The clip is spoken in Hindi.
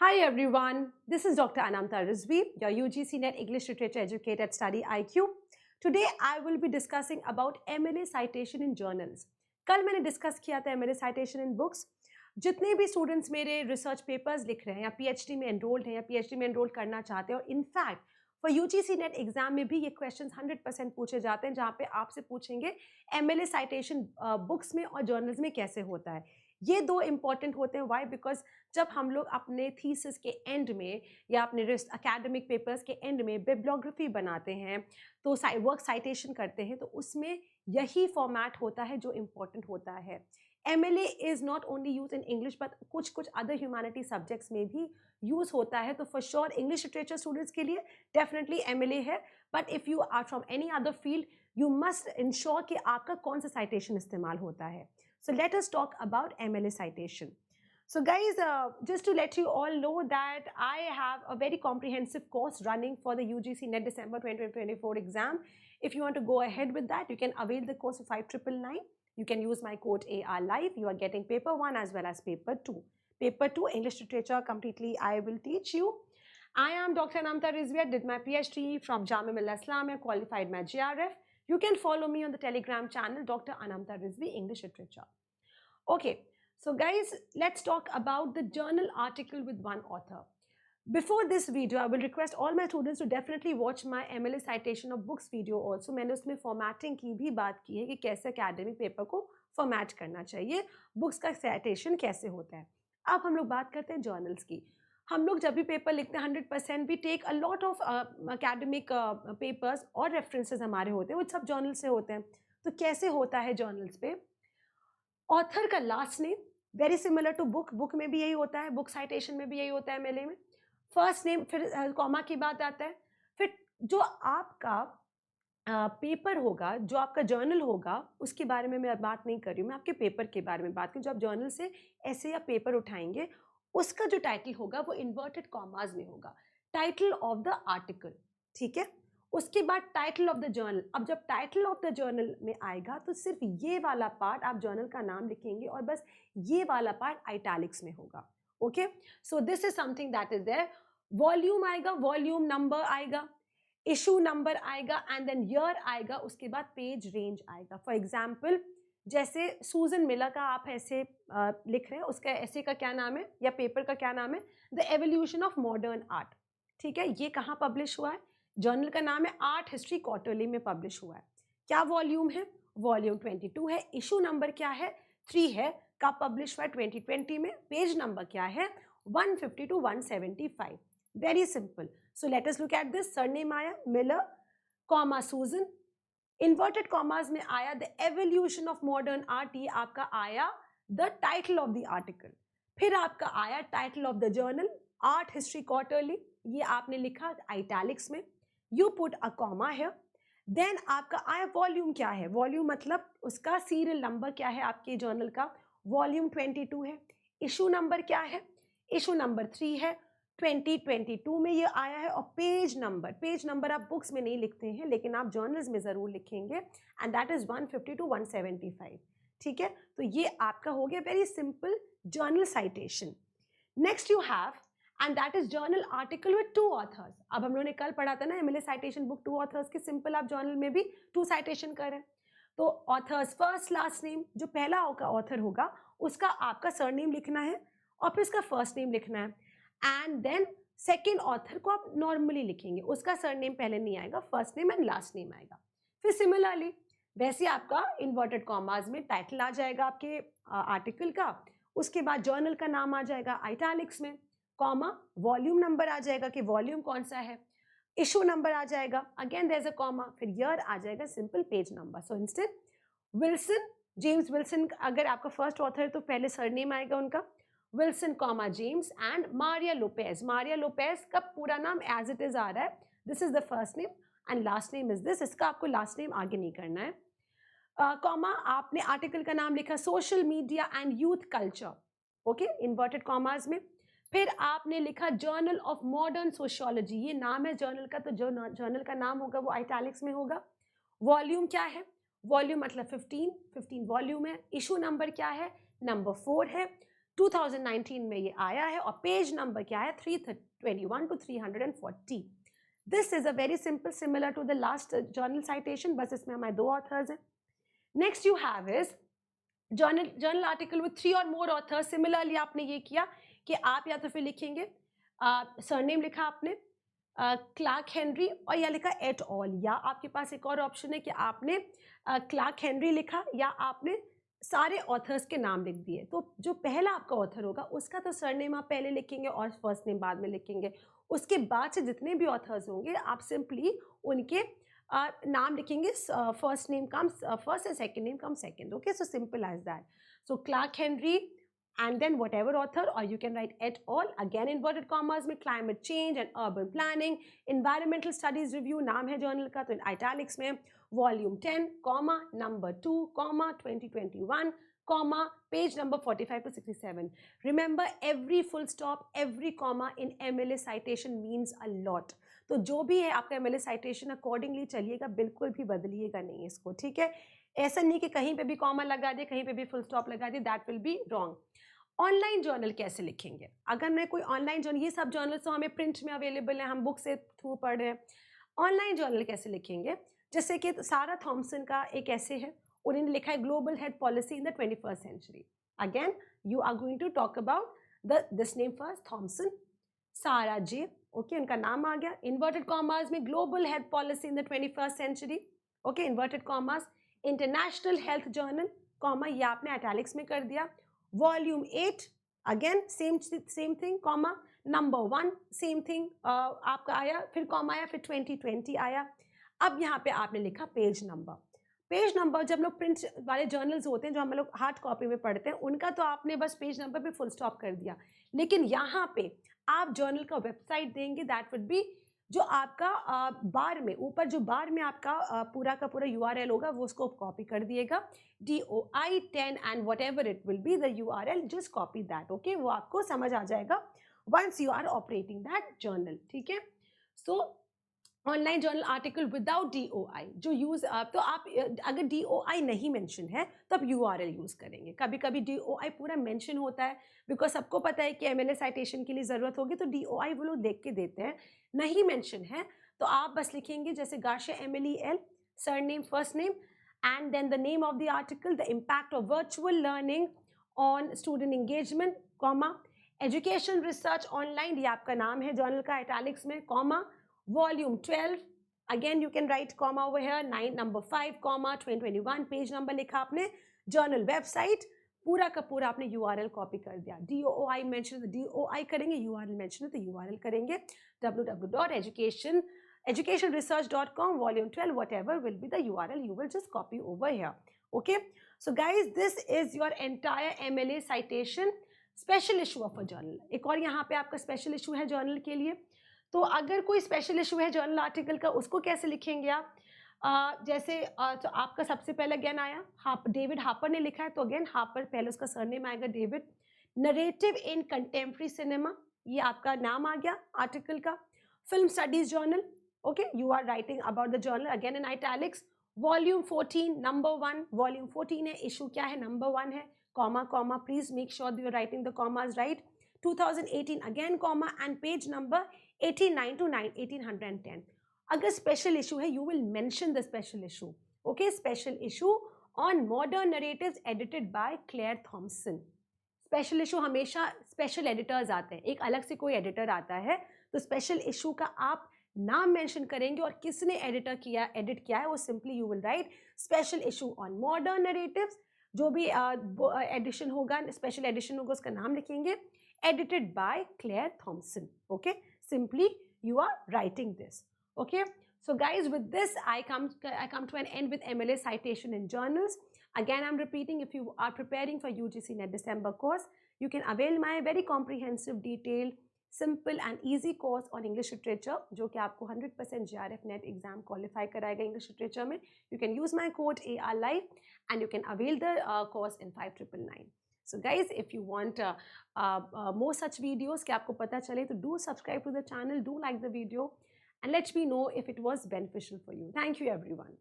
Hi everyone, this is Dr. Anamta Rizvi, your UGC NET English Literature Educator at Study IQ. Today I will be discussing about MLA citation in journals. कल मैंने डिस्कस किया था MLA citation in books. जितने भी स्टूडेंट्स मेरे रिसर्च पेपर्स लिख रहे हैं या PhD में एनरोल्ड हैं या PhD में एनरोल करना चाहते हैं और in fact for UGC net exam में भी ये क्वेश्चंस 100% पूछे जाते हैं जहाँ पे आपसे पूछेंगे MLA citation बुक्स में और जर्नल्स में कैसे होता है. ये दो इंपॉर्टेंट होते हैं. वाई? बिकॉज जब हम लोग अपने थीसिस के एंड में या अपने एकेडमिक पेपर्स के एंड में बिब्लियोग्राफी बनाते हैं तो वर्क साइटेशन करते हैं तो उसमें यही फॉर्मेट होता है जो इम्पोर्टेंट होता है. MLA is not only use in English but कुछ अदर ह्यूमैनिटी सब्जेक्ट्स में भी यूज होता है. तो for sure English literature students के लिए डेफिनेटली MLA है. But if you are from any other field you must ensure कि आपका कौन सा साइटेशन इस्तेमाल होता है. So let us talk about MLA citation. So guys, just to let you all know that I have a very comprehensive course running for the UGC NET December 2024 exam. If you want to go ahead with that, you can avail the course of 5999. You can use my code AR Live. You are getting paper 1 as well as paper 2. Paper 2, English literature completely I will teach you. I am Dr. Anamta Rizvi. I did my PhD from Jamia Millia Islamia, qualified my JRF. You can follow me on the Telegram channel, Dr. Anamta Rizvi, English Literature. Okay, so guys, let's talk about the journal article with one author. Before this video, I will request all my students to definitely watch my MLA citation of books video also. मैंने उसमें formatting की भी बात की है कि कैसे academic paper को format करना चाहिए, books का citation कैसे होता है. अब हम लोग बात करते हैं journals की. हम लोग जब भी पेपर लिखते हैं 100% भी take a lot of academic papers और रेफरेंसेस हमारे होते हैं, वो सब जर्नल से होते हैं. तो कैसे होता है जर्नल्स पे? ऑथर का last name very similar to book में भी यही होता है, बुक साइटेशन में भी यही होता है MLA में. फर्स्ट नेम, फिर कॉमा की बात आता है. फिर जो आपका पेपर होगा, जो आपका जर्नल होगा, उसके बारे में मैं बात नहीं कर रही हूँ, मैं आपके पेपर के बारे में बात करूँ. जो आप जर्नल से ऐसे या पेपर उठाएंगे उसका जो टाइटल होगा वो इन्वर्टेड कॉमास में होगा, टाइटल ऑफ द आर्टिकल. ठीक है, उसके बाद टाइटल ऑफ द जर्नल. अब जब टाइटल ऑफ द जर्नल में आएगा तो सिर्फ ये वाला पार्ट आप जर्नल का नाम लिखेंगे और बस ये वाला पार्ट आइटैलिक्स में होगा. Okay, so this is something that is there. Volume आएगा, वॉल्यूम नंबर आएगा, इशू नंबर आएगा एंड देन ईयर आएगा, उसके बाद पेज रेंज आएगा. फॉर एग्जाम्पल जैसे सूजन मिलर का आप ऐसे लिख रहे हैं, उसका ऐसे का क्या नाम है या पेपर का क्या नाम है? The evolution of modern art. ठीक है, ये कहाँ पब्लिश हुआ है? जर्नल का नाम है आर्ट हिस्ट्री क्वार्टरली में पब्लिश हुआ है. क्या वॉल्यूम है? वॉल्यूम 22 है. इशू नंबर क्या है? 3 है. कब पब्लिश हुआ है? 2020 में. पेज नंबर क्या है? 150 to 175. Very simple. So let us look at this. Surname आया मिलर, कॉमा सूजन, इन्वर्टेड कॉमास में आया the evolution of modern art. ये आपका आया the title of the article. फिर आपका आया title of the journal art history quarterly, ये आपने लिखा आइटैलिक्स में. यू पुट अ कॉमा है. देन आपका आया वॉल्यूम क्या है? वॉल्यूम मतलब उसका सीरियल नंबर क्या है आपके जर्नल का? वॉल्यूम 22 है. इशू नंबर क्या है? इशू नंबर 3 है. 2022 में ये आया है. और पेज नंबर आप बुक्स में नहीं लिखते हैं लेकिन आप जर्नल्स में जरूर लिखेंगे एंड दैट इज 150 to 175. ठीक है, तो ये आपका हो गया very simple journal citation. Next you have and that is journal article with 2 authors. अब हम लोगों ने कल पढ़ा था ना MLA साइटेशन बुक 2 ऑथर्स के. सिंपल आप जर्नल में भी 2 साइटेशन करें तो ऑथर्स फर्स्ट लास्ट नेम, जो पहला ऑथर होगा उसका आपका सरनेम लिखना है और फिर उसका फर्स्ट नेम लिखना है. एंड देन सेकेंड ऑथर को आप नॉर्मली लिखेंगे, उसका सरनेम पहले नहीं आएगा, first name and last name आएगा. फिर सिमिलरली वैसे आपका इन्वर्टेड कॉमास में टाइटल आ जाएगा आपके आर्टिकल का. उसके बाद जर्नल का नाम आ जाएगा आइटैलिक्स में, कॉमा, वॉल्यूम नंबर आ जाएगा कि वॉल्यूम कौन सा है, इशू नंबर आ जाएगा, again there is a comma, फिर ईयर आ जाएगा, simple page number. So instead Wilson, James Wilson अगर आपका फर्स्ट ऑथर है तो पहले सरनेम आएगा उनका, Wilson comma James. And Maria Lopez, Maria Lopez का पूरा नाम एज इट इज आ रहा है. This is the first name and last name is this. इसका आपको लास्ट नेम आगे नहीं करना है. कॉमा, आपने आर्टिकल का नाम लिखा social media and youth culture, okay, inverted commas में. फिर आपने लिखा जर्नल ऑफ मॉडर्न सोशियोलॉजी, ये नाम है जर्नल का, तो जो जर्नल का नाम होगा वो आइटैलिक्स में होगा. वॉल्यूम क्या है? वॉल्यूम मतलब 15 वॉल्यूम है. इशू नंबर क्या है? नंबर 4 है. 2019 में ये आया है और पेज नंबर क्या है 321 to 340. This is a very simple, similar to the last journal citation, बस इसमें हमारे 2 authors हैं. Next you have is journal article with 3 or more authors. Similarly आपने ये किया कि आप या तो फिर लिखेंगे सरनेम लिखा आपने क्लार्क हेनरी और या लिखा एट ऑल, या आपके पास एक और ऑप्शन है कि आपने क्लार्क हेनरी लिखा या आपने सारे ऑथर्स के नाम लिख दिए. तो जो पहला आपका ऑथर होगा उसका तो सरनेम आप पहले लिखेंगे और फर्स्ट नेम बाद में लिखेंगे. उसके बाद से जितने भी ऑथर्स होंगे आप सिंपली उनके नाम लिखेंगे. First name comes first and second name come second. Okay, so simple as that. So Clark Henry and then whatever author, or you can write et al, again inverted commas में climate change and urban planning, environmental studies review नाम है journal का तो in italics में volume 10, comma number 2, comma 2021, comma page number 45 to 67. Remember every full stop, every comma in MLA citation means a lot. तो जो भी है आपका MLA citation accordingly चलिएगा, बिल्कुल भी बदलिएगा नहीं इसको. ठीक है, ऐसा नहीं कि कहीं पे भी कॉमा लगा दिए कहीं पे भी फुल स्टॉप लगा दिए, that will be wrong. Online journal कैसे लिखेंगे? अगर मैं कोई ऑनलाइन जर्नल, ये सब जर्नल्स तो हमें प्रिंट में अवेलेबल है, हम बुक से थ्रू पढ़ रहे हैं. ऑनलाइन जर्नल कैसे लिखेंगे? जैसे कि सारा थॉमसन का एक ऐसे है, उन्होंने लिखा है global health policy in the 21st century. Again you are going to talk about this name first, Thomson, Sara J. Okay, उनका नाम आ गया. इन्वर्टेड कॉमर्स में global health policy in the 21st century. Okay, inverted commas, international health journal, comma ये आपने इटैलिक्स में कर दिया. Volume 8 again same thing, comma number 1 same thing आपका आया, फिर कॉमा आया, फिर 2020 आया. अब यहाँ पे आपने लिखा पेज नंबर. पेज नंबर जब लोग प्रिंट वाले जर्नल्स होते हैं जो हम लोग हार्ड कॉपी में पढ़ते हैं, उनका तो आपने बस पेज नंबर पे फुल स्टॉप कर दिया. लेकिन यहाँ पे आप जर्नल का वेबसाइट देंगे, दैट वुड बी जो आपका बार में ऊपर जो बार में आपका पूरा का पूरा URL होगा वो उसको कॉपी कर दिएगा. DOI 10 and whatever it will be the URL, just copy that. Okay, वो आपको समझ आ जाएगा once you are operating that journal. ठीक है, सो online journal article without DOI जो यूज तो आप अगर DOI नहीं मेंशन है तो आप URL यूज करेंगे. कभी कभी DOI पूरा मेंशन होता है बिकॉज सबको पता है कि MLA साइटेशन के लिए ज़रूरत होगी तो DOI वो लोग देख के देते हैं. नहीं मेंशन है तो आप बस लिखेंगे जैसे Garcia MLEL, surname, first name, and then the name of the article, the impact of virtual learning on student engagement, comma education research online, ये आपका नाम है जर्नल का इटैलिक्स में, comma volume 12, again you can write comma over here, 9 number 5, comma 2021, page number लिखा आपने, जर्नल वेबसाइट, पूरा का पूरा आपने URL कॉपी कर दिया. DOI मेंशन तो DOI करेंगे, URL मेंशन तो URL करेंगे. www.educationresearch.com volume 12, whatever will be the URL, you will just copy over here. Okay, so guys, this is your entire MLA citation, special issue of a journal. एक और यहाँ पे आपका स्पेशल इशू है जर्नल के लिए. तो अगर कोई स्पेशल इशू है जर्नल आर्टिकल का, उसको कैसे लिखेंगे आप? जैसे तो आपका सबसे पहले अगेन आया डेविड हापर ने लिखा है, तो अगेन हापर पहले उसका सरनेम आएगा David. Narrative in contemporary cinema, ये आपका नाम आ गया आर्टिकल का. Film studies journal, okay, you are writing about the journal, again in italics. Volume 14 number 1, volume 14 है, इशू क्या है, नंबर 1 है, comma comma, please make sure you are writing the commas right. 2018 again comma and page number 89 to 1810. अगर स्पेशल इशू है you will mention the special issue. Okay, special issue on modern narratives edited by Claire Thomson. Special issue हमेशा स्पेशल एडिटर्स आते हैं, एक अलग से कोई एडिटर आता है, तो स्पेशल इशू का आप नाम मेंशन करेंगे और किसने एडिट किया है वो simply you will write special issue on modern narratives. जो भी एडिशन होगा, स्पेशल एडिशन होगा, उसका नाम लिखेंगे, edited by Claire Thompson. Okay, simply you are writing this. Okay, so guys, with this I come to an end with MLA citation in journals. Again, I'm repeating, if you are preparing for UGC NET December course, you can avail my very comprehensive, detailed, simple and easy course on English literature, जो कि आपको 100% JRF NET exam qualify कराएगा English literature में. You can use my code AR Live and you can avail the course in 5999. So guys, if you want more such videos कि आपको पता चले, तो do subscribe to the channel, do like the video and let me know if it was beneficial for you. Thank you everyone.